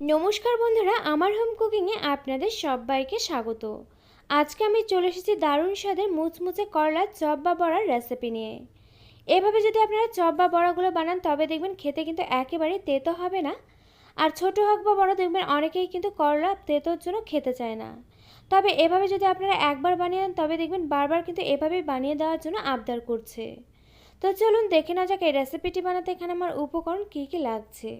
নমস্কার বন্ধুরা, আমার হোম কুকিংয়ে আপনাদের সবাইকে স্বাগত। আজকে আমি চলে এসেছি দারুণ স্বাদের মুচমুচে করলার চপ বা বড়ার রেসিপি নিয়ে। এভাবে যদি আপনারা চপ বা বড়াগুলো বানান তবে দেখবেন খেতে কিন্তু একেবারেই তেতো হবে না। আর ছোট হোক বা বড়, দেখবেন অনেকেই কিন্তু করলা তেতোর জন্য খেতে চায় না। তবে এভাবে যদি আপনারা একবার বানিয়ে নেন তবে দেখবেন বারবার কিন্তু এভাবেই বানিয়ে দেওয়ার জন্য আবদার করছে। তো চলুন দেখে নেওয়া যাক এই রেসিপিটি বানাতে এখানে আমার উপকরণ কী কী লাগছে।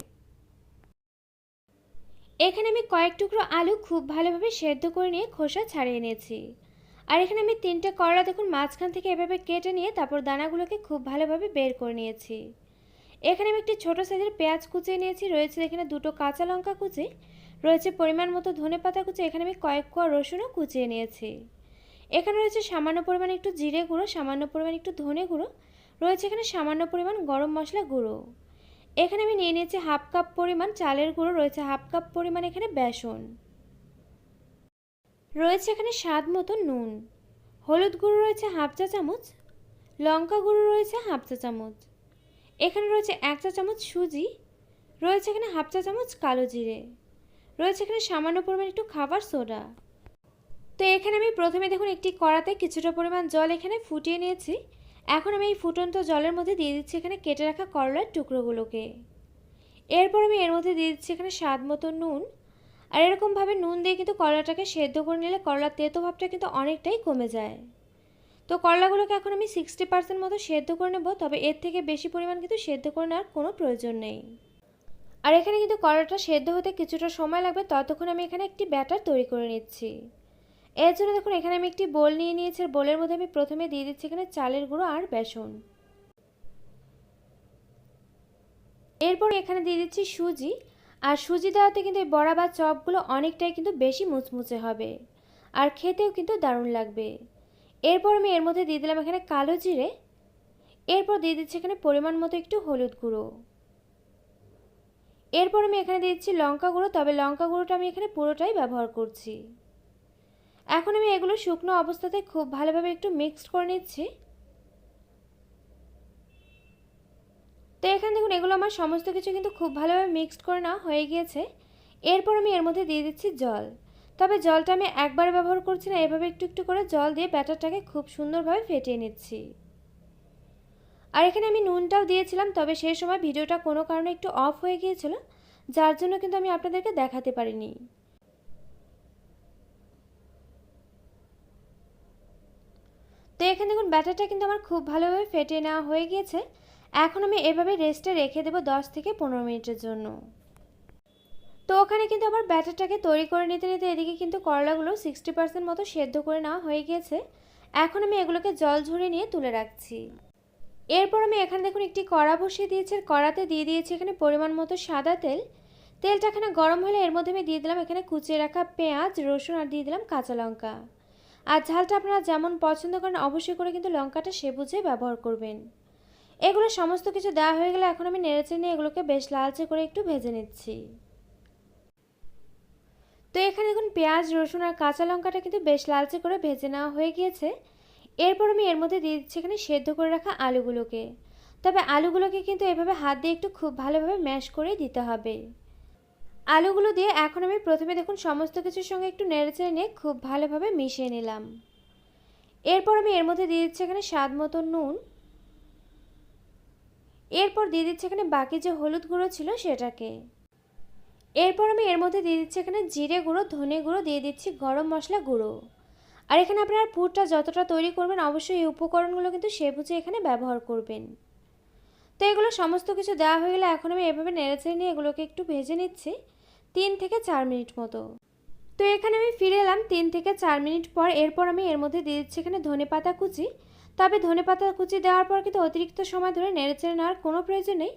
এখানে আমি কয়েক টুকরো আলু খুব ভালোভাবে সেদ্ধ করে নিয়ে খোসা ছাড়িয়ে নিয়েছি। আর এখানে আমি 3টে করলা দেখুন মাঝখান থেকে এভাবে কেটে নিয়ে তারপর দানাগুলোকে খুব ভালোভাবে বের করে নিয়েছি। এখানে আমি একটি ছোট সাইজের পেঁয়াজ কুচিয়ে নিয়েছি, রয়েছে এখানে 2টো কাঁচা লঙ্কা কুচি, রয়েছে পরিমাণ মতো ধনেপাতা কুচি, এখানে আমি কয়েক কোয়া রসুনও কুচিয়ে নিয়েছি। এখানে রয়েছে সামান্য পরিমাণ একটু জিরে গুঁড়ো, সামান্য পরিমাণ একটু ধনে গুঁড়ো, রয়েছে এখানে সামান্য পরিমাণ গরম মশলা গুঁড়ো। এখানে আমি নিয়ে নিয়েছি হাফ কাপ পরিমাণ চালের গুঁড়ো, রয়েছে হাফ কাপ পরিমাণ এখানে বেসন, রয়েছে এখানে স্বাদ মতো নুন, হলুদ গুঁড়ো রয়েছে হাফ চা চামচ, লঙ্কা গুঁড়ো রয়েছে হাফ চা চামচ, এখানে রয়েছে 1 চা চামচ সুজি, রয়েছে এখানে হাফ চা চামচ কালো জিরে, রয়েছে এখানে সামান্য পরিমাণ একটু খাবার সোডা। তো এখানে আমি প্রথমে দেখুন একটি কড়াতে কিছুটা পরিমাণ জল এখানে ফুটিয়ে নিয়েছি। এখন আমি এই ফুটন্ত জলের মধ্যে দিয়ে দিচ্ছি এখানে কেটে রাখা করলার টুকরোগুলোকে। এরপর আমি এর মধ্যে দিয়ে দিচ্ছি এখানে স্বাদ মতো নুন। আর এরকমভাবে নুন দিয়ে কিন্তু করলাটাকে সেদ্ধ করে নিলে করলার তেতো ভাবটা কিন্তু অনেকটাই কমে যায়। তো করলাগুলোকে এখন আমি 60% মতো সেদ্ধ করে নেব, তবে এর থেকে বেশি পরিমাণ কিন্তু সেদ্ধ করে নেওয়ার কোনো প্রয়োজন নেই। আর এখানে কিন্তু করলাটা সেদ্ধ হতে কিছুটা সময় লাগবে, ততক্ষণ আমি এখানে একটি ব্যাটার তৈরি করে নিচ্ছি। এর জন্য দেখুন এখানে আমি একটি বোল নিয়ে নিয়েছি, আর বোলের মধ্যে আমি প্রথমে দিয়ে দিচ্ছি এখানে চালের গুঁড়ো আর বেসন। এরপর এখানে দিয়ে দিচ্ছি সুজি। আর সুজি দেওয়াতে কিন্তু এই বড়া বা চপগুলো অনেকটাই কিন্তু বেশি মুচমুচে হবে, আর খেতেও কিন্তু দারুণ লাগবে। এরপর আমি এর মধ্যে দিয়ে দিলাম এখানে কালো জিরে। এরপর দিয়ে দিচ্ছি এখানে পরিমাণ মতো একটু হলুদ গুঁড়ো। এরপর আমি এখানে দিয়ে দিচ্ছি লঙ্কা গুঁড়ো, তবে লঙ্কা গুঁড়োটা আমি এখানে পুরোটাই ব্যবহার করছি। এখন আমি এগুলো শুকনো অবস্থাতে খুব ভালোভাবে একটু মিক্সড করে নিচ্ছি। তো এখানে দেখুন এগুলো আমার সমস্ত কিছু কিন্তু খুব ভালোভাবে মিক্সড করে নেওয়া হয়ে গিয়েছে। এরপর আমি এর মধ্যে দিয়ে দিচ্ছি জল, তবে জলটা আমি একবার ব্যবহার করছি না, এভাবে একটু একটু করে জল দিয়ে ব্যাটারটাকে খুব সুন্দরভাবে ফেটিয়ে নিচ্ছি। আর এখানে আমি নুনটাও দিয়েছিলাম, তবে সেই সময় ভিডিওটা কোনো কারণে একটু অফ হয়ে গিয়েছিল, যার জন্য কিন্তু আমি আপনাদেরকে দেখাতে পারিনি। তো এখানে দেখুন ব্যাটারটা কিন্তু আমার খুব ভালোভাবে ফেটিয়ে নেওয়া হয়ে গিয়েছে। এখন আমি এভাবে রেস্টে রেখে দেবো 10 থেকে 15 মিনিটের জন্য। তো ওখানে কিন্তু আমার ব্যাটারটাকে তৈরি করে নিতে নিতে এদিকে কিন্তু করলাগুলো 60% মতো সেদ্ধ করে নেওয়া হয়ে গিয়েছে। এখন আমি এগুলোকে জল ঝরিয়ে নিয়ে তুলে রাখছি। এরপর আমি এখানে দেখুন একটি কড়া বসিয়ে দিয়েছি, আর কড়াতে দিয়ে দিয়েছি এখানে পরিমাণ মতো সাদা তেল। তেলটা এখানে গরম হলে এর মধ্যে আমি দিয়ে দিলাম এখানে কুচিয়ে রাখা পেঁয়াজ, রসুন, আর দিয়ে দিলাম কাঁচা লঙ্কা। আর ঝালটা আপনারা যেমন পছন্দ করেন অবশ্যই করে কিন্তু লঙ্কাটা সে বুঝে ব্যবহার করবেন। এগুলো সমস্ত কিছু দেওয়া হয়ে গেলে এখন আমি নেড়েচেড়ে নিয়ে এগুলোকে বেশ লালচে করে একটু ভেজে নিচ্ছি। তো এখানে দেখুন পেঁয়াজ, রসুন আর কাঁচা লঙ্কাটা কিন্তু বেশ লালচে করে ভেজে নেওয়া হয়ে গিয়েছে। এরপর আমি এর মধ্যে দিয়ে দিচ্ছি এখানে সেদ্ধ করে রাখা আলুগুলোকে। তবে আলুগুলোকে কিন্তু এভাবে হাত দিয়ে একটু খুব ভালোভাবে ম্যাশ করে দিতে হবে। আলুগুলো দিয়ে এখন আমি প্রথমে দেখুন সমস্ত কিছুর সঙ্গে একটু নেড়েচেড়ে নিয়ে খুব ভালোভাবে মিশিয়ে নিলাম। এরপর আমি এর মধ্যে দিয়ে দিচ্ছি এখানে স্বাদ মতো নুন। এরপর দিয়ে দিচ্ছি এখানে বাকি যে হলুদ গুঁড়ো ছিল সেটাকে। এরপর আমি এর মধ্যে দিয়ে দিচ্ছি এখানে জিরে গুঁড়ো, ধনে গুঁড়ো, দিয়ে দিচ্ছি গরম মশলা গুঁড়ো। আর এখানে আপনারা পুরটা যতটা তৈরি করবেন অবশ্যই এই উপকরণগুলো কিন্তু সে বুঝে এখানে ব্যবহার করবেন। তো এগুলো সমস্ত কিছু দেওয়া হয়ে গেলে এখন আমি এভাবে নেড়েচেড়ে নিয়ে এগুলোকে একটু ভেজে নিচ্ছি 3 থেকে 4 মিনিট মতো। তো এখানে আমি ফিরে এলাম 3 থেকে 4 মিনিট পর। এরপর আমি এর মধ্যে দিয়ে দিচ্ছি এখানে ধনেপাতা কুচি। তবে ধনেপাতা কুচি দেওয়ার পর কিন্তু অতিরিক্ত সময় ধরে নেড়েচেড়ে নেওয়ার কোনো প্রয়োজন নেই।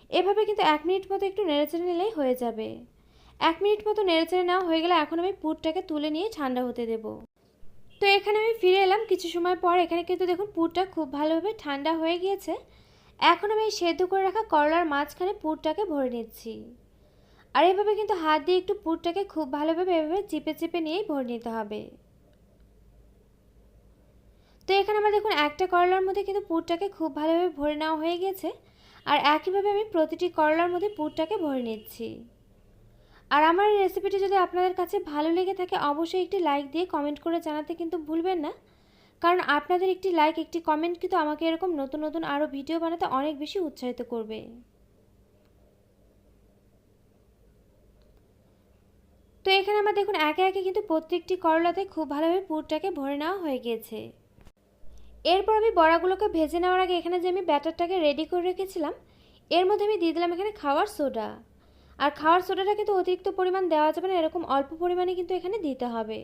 এভাবে কিন্তু 1 মিনিট মতো একটু নেড়েচেড়ে নিলেই হয়ে যাবে। 1 মিনিট মতো নেড়েচেড়ে নেওয়া হয়ে গেলে এখন আমি পুরটাকে তুলে নিয়ে ঠান্ডা হতে দেব। তো এখানে আমি ফিরে এলাম কিছু সময় পর। এখানে কিন্তু দেখুন পুরটা খুব ভালোভাবে ঠান্ডা হয়ে গিয়েছে। এখন আমি সেদ্ধ করে রাখা করলার মাঝখানে পুরটাকে ভরে নিচ্ছি। আর এভাবে কিন্তু হাত দিয়ে একটু পুরটাকে খুব ভালোভাবে এভাবে চিপে চিপে নিয়েই ভরে নিতে হবে। তো এখানে আমার দেখুন একটা করলার মধ্যে কিন্তু পুরটাকে খুব ভালোভাবে ভরে নেওয়া হয়ে গেছে। আর একইভাবে আমি প্রতিটি করলার মধ্যে পুরটাকে ভরে নিচ্ছি। আর আমার এই রেসিপিটি যদি আপনাদের কাছে ভালো লেগে থাকে অবশ্যই একটি লাইক দিয়ে কমেন্ট করে জানাতে কিন্তু ভুলবেন না, কারণ আপনাদের একটি লাইক একটি কমেন্ট কিন্তু আমাকে এরকম নতুন নতুন আরও ভিডিও বানাতে অনেক বেশি উৎসাহিত করবে। তো এখানে আমার দেখুন একে একে কিন্তু প্রত্যেকটি করলাতে খুব ভালোভাবে পুরটাকে ভরে নেওয়া হয়ে গিয়েছে। এরপর আমি বড়াগুলোকে ভেজে নেওয়ার আগে এখানে যে আমি ব্যাটারটাকে রেডি করে রেখেছিলাম এর মধ্যে আমি দিয়ে দিলাম এখানে খাওয়ার সোডা। আর খাওয়ার সোডাটা কিন্তু অতিরিক্ত পরিমাণ দেওয়া যাবে না, এরকম অল্প পরিমাণে কিন্তু এখানে দিতে হবে।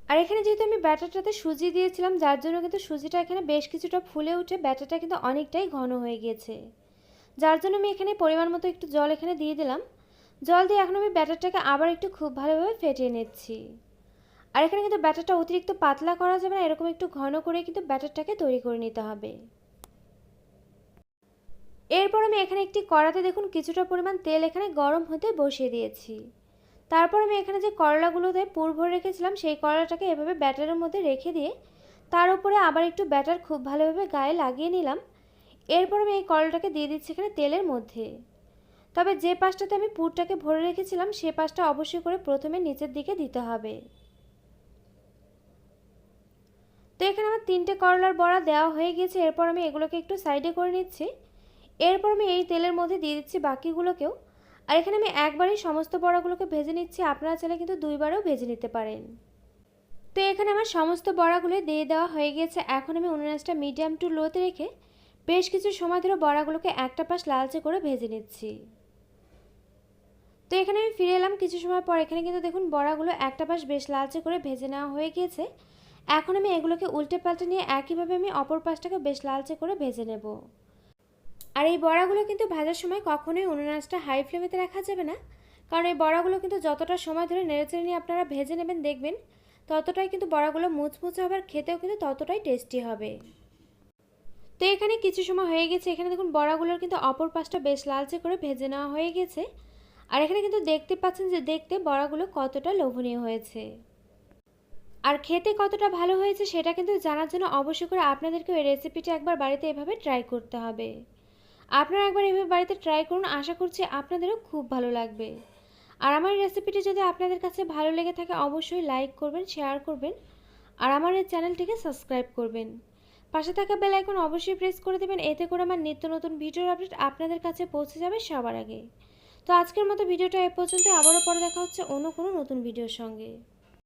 আর এখানে যেহেতু আমি ব্যাটারটাতে সুজি দিয়েছিলাম যার জন্য কিন্তু সুজিটা এখানে বেশ কিছুটা ফুলে উঠে ব্যাটারটা কিন্তু অনেকটাই ঘন হয়ে গিয়েছে, যার জন্য আমি এখানে পরিমাণ মতো একটু জল এখানে দিয়ে দিলাম। জল দিয়ে এখন আমি ব্যাটারটাকে আবার একটু খুব ভালোভাবে ফেটিয়ে নিচ্ছি। আর এখানে কিন্তু ব্যাটারটা অতিরিক্ত পাতলা করা যাবে না, এরকম একটু ঘন করে কিন্তু ব্যাটারটাকে তৈরি করে নিতে হবে। এরপর আমি এখানে একটি কড়াতে দেখুন কিছুটা পরিমাণ তেল এখানে গরম হতে বসিয়ে দিয়েছি। তারপর আমি এখানে যে করলাগুলোতে পুর ভরে রেখেছিলাম সেই করলাটাকে এভাবে ব্যাটারের মধ্যে রেখে দিয়ে তার উপরে আবার একটু ব্যাটার খুব ভালোভাবে গায়ে লাগিয়ে নিলাম। এরপর আমি এই করলাটাকে দিয়ে দিচ্ছি এখানে তেলের মধ্যে। তবে যে পাশটাতে আমি পুরটাকে ভরে রেখেছিলাম সে পাশটা অবশ্যই করে প্রথমে নিচের দিকে দিতে হবে। তো এখানে আমার 3টে করলার বড়া দেওয়া হয়ে গেছে। এরপর আমি এগুলোকে একটু সাইডে করে নিচ্ছি। এরপর আমি এই তেলের মধ্যে দিয়ে দিচ্ছি বাকিগুলোকেও। আর এখানে আমি একবারেই সমস্ত বড়াগুলোকে ভেজে নিচ্ছি, আপনারা চাইলে কিন্তু দুইবারেও ভেজে নিতে পারেন। তো এখানে আমার সমস্ত বড়াগুলো দিয়ে দেওয়া হয়ে গেছে। এখন আমি উনুনআঁচটা মিডিয়াম টু লোতে রেখে বেশ কিছু সময় ধরে বড়াগুলোকে একটা পাশ লালচে করে ভেজে নিচ্ছি। তো এখানে আমি ফিরে এলাম কিছু সময় পর। এখানে কিন্তু দেখুন বড়াগুলো একটা পাশ বেশ লালচে করে ভেজে নেওয়া হয়ে গিয়েছে। এখন আমি এগুলোকে উল্টে পাল্টে নিয়ে একইভাবে আমি অপর পাশটাকে বেশ লালচে করে ভেজে নেব। আর এই বড়াগুলো কিন্তু ভাজার সময় কখনোই উনুন আঁচটা হাই ফ্লেমেতে রাখা যাবে না, কারণ এই বড়াগুলো কিন্তু যতটা সময় ধরে নেড়েচেড়ে নিয়ে আপনারা ভেজে নেবেন দেখবেন ততটাই কিন্তু বড়াগুলো মুচমুচে হবে, আর খেতেও কিন্তু ততটাই টেস্টি হবে। তো এখানে কিছু সময় হয়ে গেছে। এখানে দেখুন বড়াগুলোর কিন্তু অপর পাশটা বেশ লালচে করে ভেজে নেওয়া হয়ে গেছে। আর এখানে কিন্তু দেখতে পাচ্ছেন যে দেখতে বড়াগুলো কতটা লোভনীয় হয়েছে আর খেতে কতটা ভালো হয়েছে সেটা কিন্তু জানার জন্য অবশ্যই করে আপনাদেরকে এই রেসিপিটা একবার বাড়িতে এভাবে ট্রাই করতে হবে। আপনারা একবার এভাবে বাড়িতে ট্রাই করুন, আশা করছি আপনাদেরও খুব ভালো লাগবে। আর আমার রেসিপিটি যদি আপনাদের কাছে ভালো লেগে থাকে অবশ্যই লাইক করবেন, শেয়ার করবেন আর আমার এই চ্যানেলটিকে সাবস্ক্রাইব করবেন। পাশে থাকা বেল আইকন অবশ্যই প্রেস করে দেবেন, এতে করে আমার নিত্য নতুন ভিডিওর আপডেট আপনাদের কাছে পৌঁছে যাবে সবার আগে। তো আজকের মতো ভিডিওটা এ পর্যন্ত, আবারও পরে দেখা হচ্ছে অন্য কোনো নতুন ভিডিওর সঙ্গে।